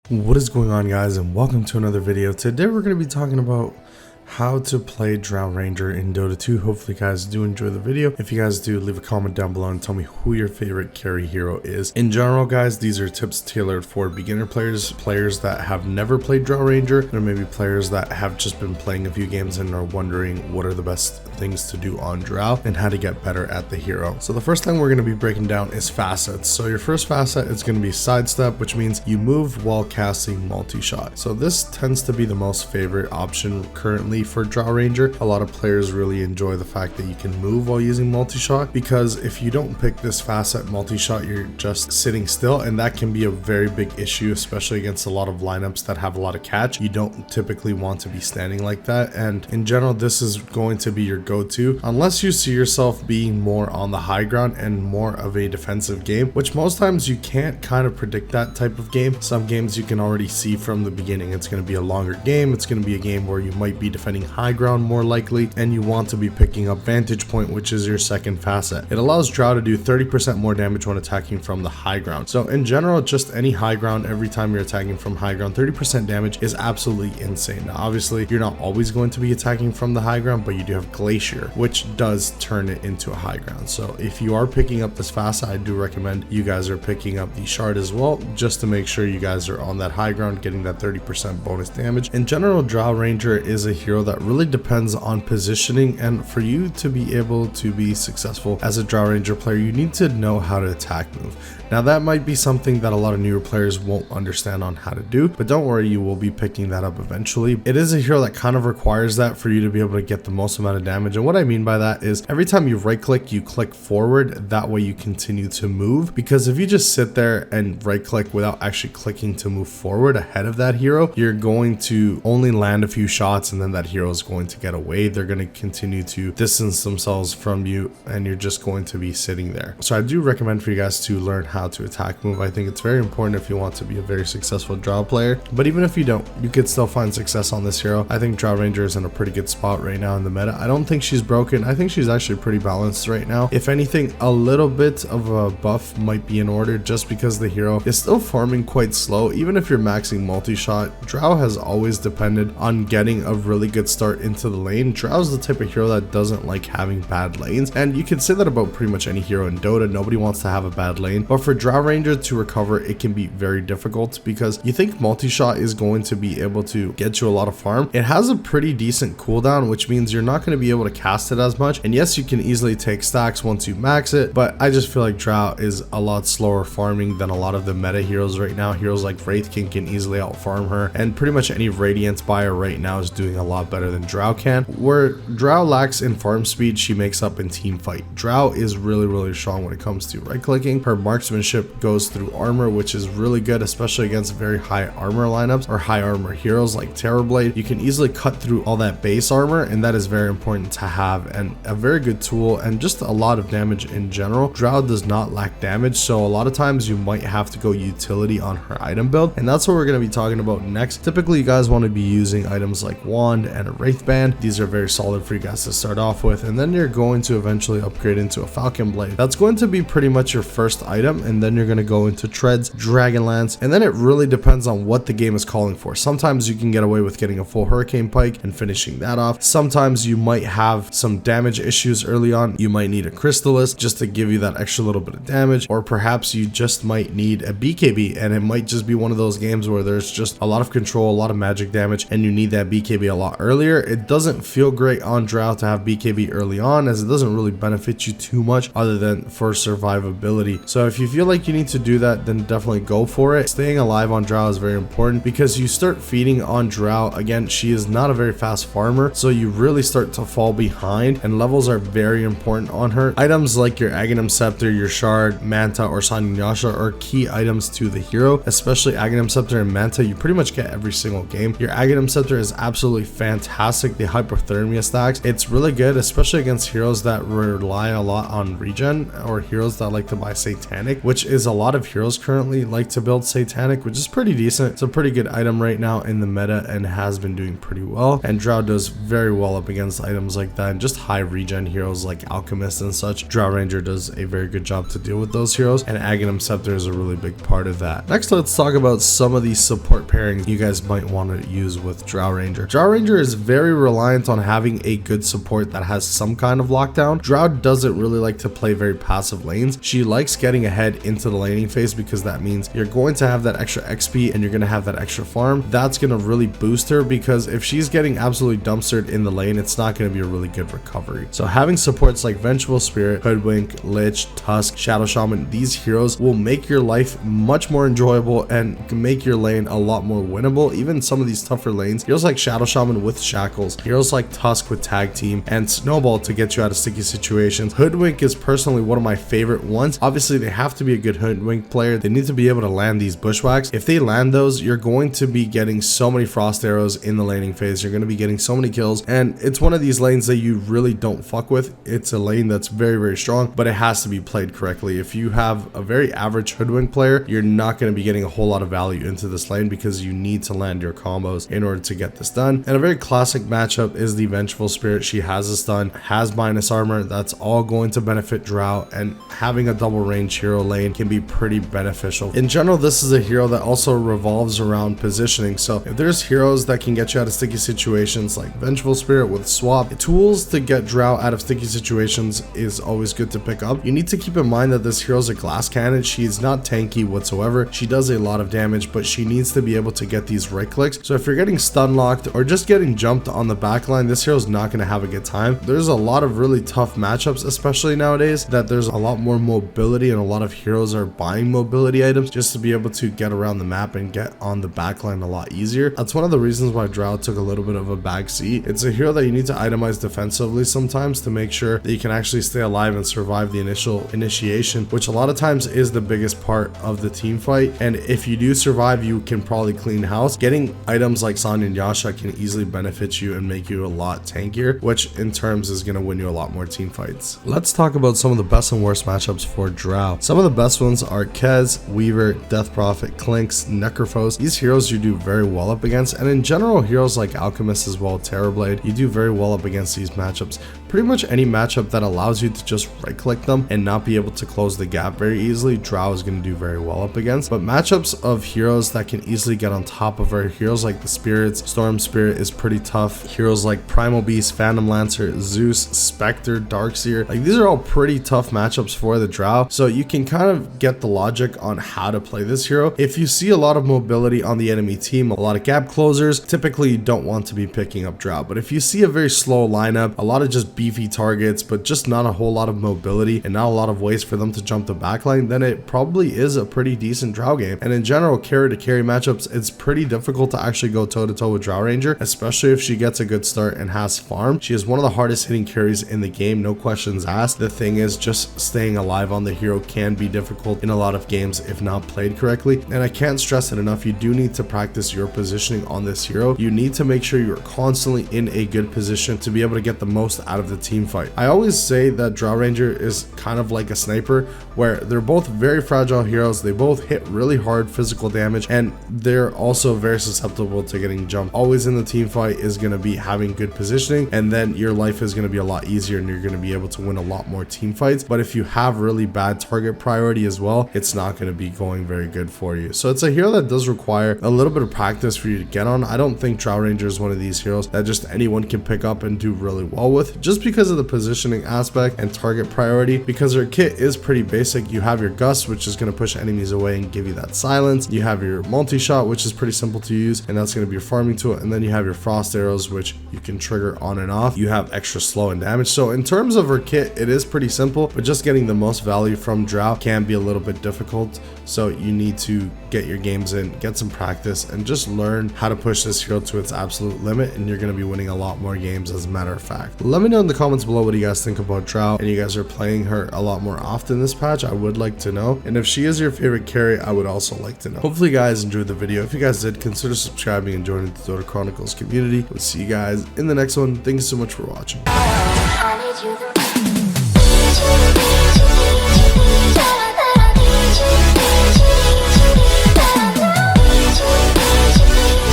What is going on, guys, and welcome to another video. Today we're going to be talking about how to play Drow Ranger in Dota 2. Hopefully you guys do enjoy the video. If you guys do, leave a comment down below and tell me who your favorite carry hero is. In general, guys, these are tips tailored for beginner players that have never played Drow Ranger, or maybe players that have just been playing a few games and are wondering what are the best things to do on Drow and how to get better at the hero. So the first thing we're going to be breaking down is facets. So your first facet is going to be sidestep, which means you move while casting multi-shot. So this tends to be the most favorite option currently for Drow Ranger. A lot of players really enjoy the fact that you can move while using multi-shot, because if you don't pick this facet multi-shot, you're just sitting still, and that can be a very big issue, especially against a lot of lineups that have a lot of catch. You don't typically want to be standing like that, and in general this is going to be your go-to unless you see yourself being more on the high ground and more of a defensive game, which most times you can't kind of predict that type of game. Some games you can already see from the beginning it's going to be a longer game. It's going to be a game where you might be defending high ground more likely, and you want to be picking up vantage point, which is your second facet. It allows Drow to do 30% more damage when attacking from the high ground. So in general, just any high ground, every time you're attacking from high ground, 30% damage is absolutely insane. Now obviously you're not always going to be attacking from the high ground, but you do have glacier, which does turn it into a high ground. So if you are picking up this facet, I do recommend you guys are picking up the shard as well, just to make sure you guys are on that high ground getting that 30% bonus damage. In general, Drow Ranger is a hero that really depends on positioning, and for you to be able to be successful as a Drow Ranger player, you need to know how to attack move. Now that might be something that a lot of newer players won't understand on how to do, but don't worry, you will be picking that up eventually. It is a hero that kind of requires that for you to be able to get the most amount of damage, and what I mean by that is every time you right click, you click forward. That way you continue to move, because if you just sit there and right click without actually clicking to move forward ahead of that hero, you're going to only land a few shots and then that hero is going to get away. They're going to continue to distance themselves from you and you're just going to be sitting there. So I do recommend for you guys to learn how to attack move. I think it's very important if you want to be a very successful Drow player, but even if you don't, you could still find success on this hero. I think Drow Ranger is in a pretty good spot right now in the meta. I don't think she's broken. I think she's actually pretty balanced right now. If anything, a little bit of a buff might be in order, just because the hero is still farming quite slow. Even if you're maxing multi-shot, Drow has always depended on getting a really good start into the lane. Drow's the type of hero that doesn't like having bad lanes, and you can say that about pretty much any hero in Dota. Nobody wants to have a bad lane, but for Drow Ranger to recover, it can be very difficult, because you think multi-shot is going to be able to get you a lot of farm. It has a pretty decent cooldown, which means you're not going to be able to cast it as much, and yes, you can easily take stacks once you max it, but I just feel like Drow is a lot slower farming than a lot of the meta heroes right now. Heroes like Wraith King can easily out farm her, and pretty much any Radiance buyer right now is doing a lot better than Drow can. Where Drow lacks in farm speed, she makes up in team fight. Drow is really strong when it comes to right clicking. Her marksmanship goes through armor, which is really good, especially against very high armor lineups or high armor heroes like Terrorblade. You can easily cut through all that base armor, and that is very important to have, and a very good tool, and just a lot of damage in general. Drow does not lack damage, so a lot of times you might have to go utility on her item build, and that's what we're going to be talking about next. Typically you guys want to be using items like Wand and a Wraith Band. These are very solid for you guys to start off with, and then you're going to eventually upgrade into a Falcon Blade. That's going to be pretty much your first item, and then you're going to go into Treads, Dragonlance, and then it really depends on what the game is calling for. Sometimes you can get away with getting a full Hurricane Pike and finishing that off. Sometimes you might have some damage issues early on. You might need a Crystalist just to give you that extra little bit of damage, or perhaps you just might need a BKB, and it might just be one of those games where there's just a lot of control, a lot of magic damage, and you need that BKB a lot earlier. It doesn't feel great on Drow to have BKB early on, as it doesn't really benefit you too much other than for survivability. So if you feel like you need to do that, then definitely go for it. Staying alive on Drow is very important, because you start feeding on Drow. Again, she is not a very fast farmer, so you really start to fall behind, and levels are very important on her. Items like your Aghanim Scepter, your Shard, Manta, or Sanyasha are key items to the hero, especially Aghanim Scepter and Manta. You pretty much get every single game. Your Aghanim Scepter is absolutely fantastic fantastic. The hypothermia stacks, it's really good, especially against heroes that rely a lot on regen, or heroes that like to buy satanic, which is a lot of heroes currently like to build satanic, which is pretty decent. It's a pretty good item right now in the meta and has been doing pretty well, and Drow does very well up against items like that, and just high regen heroes like alchemists and such. Drow Ranger does a very good job to deal with those heroes, and Aghanim Scepter is a really big part of that. Next, let's talk about some of these support pairings you guys might want to use with Drow Ranger. Drow Ranger is very reliant on having a good support that has some kind of lockdown. Drow doesn't really like to play very passive lanes. She likes getting ahead into the laning phase because that means you're going to have that extra XP and you're going to have that extra farm. That's going to really boost her, because if she's getting absolutely dumpstered in the lane, it's not going to be a really good recovery. So having supports like Vengeful Spirit, Hoodwink, Lich, Tusk, Shadow Shaman, these heroes will make your life much more enjoyable and make your lane a lot more winnable. Even some of these tougher lanes, heroes like Shadow Shaman with Shackles, heroes like Tusk with Tag Team, and Snowball to get you out of sticky situations. Hoodwink is personally one of my favorite ones. Obviously, they have to be a good Hoodwink player. They need to be able to land these bushwhacks. If they land those, you're going to be getting so many frost arrows in the laning phase. You're going to be getting so many kills, and it's one of these lanes that you really don't fuck with. It's a lane that's very, very strong, but it has to be played correctly. If you have a very average Hoodwink player, you're not going to be getting a whole lot of value into this lane, because you need to land your combos in order to get this done. And a very classic matchup is the Vengeful Spirit. She has a stun, has minus armor. That's all going to benefit Drow, and having a double range hero lane can be pretty beneficial. In general, this is a hero that also revolves around positioning. So if there's heroes that can get you out of sticky situations like Vengeful Spirit with swap, tools to get Drow out of sticky situations is always good to pick up. You need to keep in mind that this hero is a glass cannon. She's not tanky whatsoever. She does a lot of damage, but she needs to be able to get these right clicks. So if you're getting stun locked or just getting jumped on the backline, this hero is not going to have a good time. There's a lot of really tough matchups, especially nowadays, that there's a lot more mobility, and a lot of heroes are buying mobility items just to be able to get around the map and get on the backline a lot easier. That's one of the reasons why Drow took a little bit of a back seat. It's a hero that you need to itemize defensively sometimes to make sure that you can actually stay alive and survive the initial initiation, which a lot of times is the biggest part of the team fight. And if you do survive, you can probably clean house. Getting items like Sonya and Yasha can easily benefit you and make you a lot tankier, which in terms is going to win you a lot more team fights. Let's talk about some of the best and worst matchups for Drow. Some of the best ones are Kez, Weaver, Death Prophet, Clinks, Necrophos. These heroes you do very well up against, and in general heroes like Alchemist as well, Terrorblade, you do very well up against these matchups. Pretty much any matchup that allows you to just right click them and not be able to close the gap very easily, Drow is going to do very well up against. But matchups of heroes that can easily get on top of her, heroes like the Spirits, Storm Spirit is pretty tough. Heroes like Primal Beast, Phantom Lancer, Zeus, Spectre, Darkseer, like these are all pretty tough matchups for the Drow. So you can kind of get the logic on how to play this hero. If you see a lot of mobility on the enemy team, a lot of gap closers, typically you don't want to be picking up Drow. But if you see a very slow lineup, a lot of just beefy targets, but just not a whole lot of mobility and not a lot of ways for them to jump the backline, then it probably is a pretty decent Drow game. And in general, carry to carry matchups, it's pretty difficult to actually go toe to toe with Drow Ranger, especially if she gets a good start and has farm. She is one of the hardest hitting carries in the game, no questions asked. The thing is, just staying alive on the hero can be difficult in a lot of games if not played correctly. And I can't stress it enough, you do need to practice your positioning on this hero. You need to make sure you're constantly in a good position to be able to get the most out of the team fight. I always say that Drow Ranger is kind of like a sniper, where they're both very fragile heroes. They both hit really hard physical damage, and they're also very susceptible to getting jumped. Always in the team fight is going to be having good positioning, and then your life is going to be a lot easier and you're going to be able to win a lot more team fights. But if you have really bad target priority as well, it's not going to be going very good for you. So it's a hero that does require a little bit of practice for you to get on. I don't think Drow Ranger is one of these heroes that just anyone can pick up and do really well with, just because of the positioning aspect and target priority. Because her kit is pretty basic. You have your Gust, which is going to push enemies away and give you that silence. You have your multi-shot, which is pretty simple to use, and that's going to be your farming tool. And then you have your frost arrows, which you can trigger on and off. You have extra slow and damage. So in terms of her kit, it is pretty simple, but just getting the most value from Drow can be a little bit difficult. So you need to get your games in, get some practice, and just learn how to push this hero to its absolute limit, and you're going to be winning a lot more games as a matter of fact. Let me know in the comments below what you guys think about Drow, and you guys are playing her a lot more often this patch. I would like to know. And if she is your favorite carry, I would also like to know. Hopefully you guys enjoyed the video. If you guys did, consider subscribing and joining the Dota Chronicles community. We'll see you guys in the next one. Thank you so much for watching.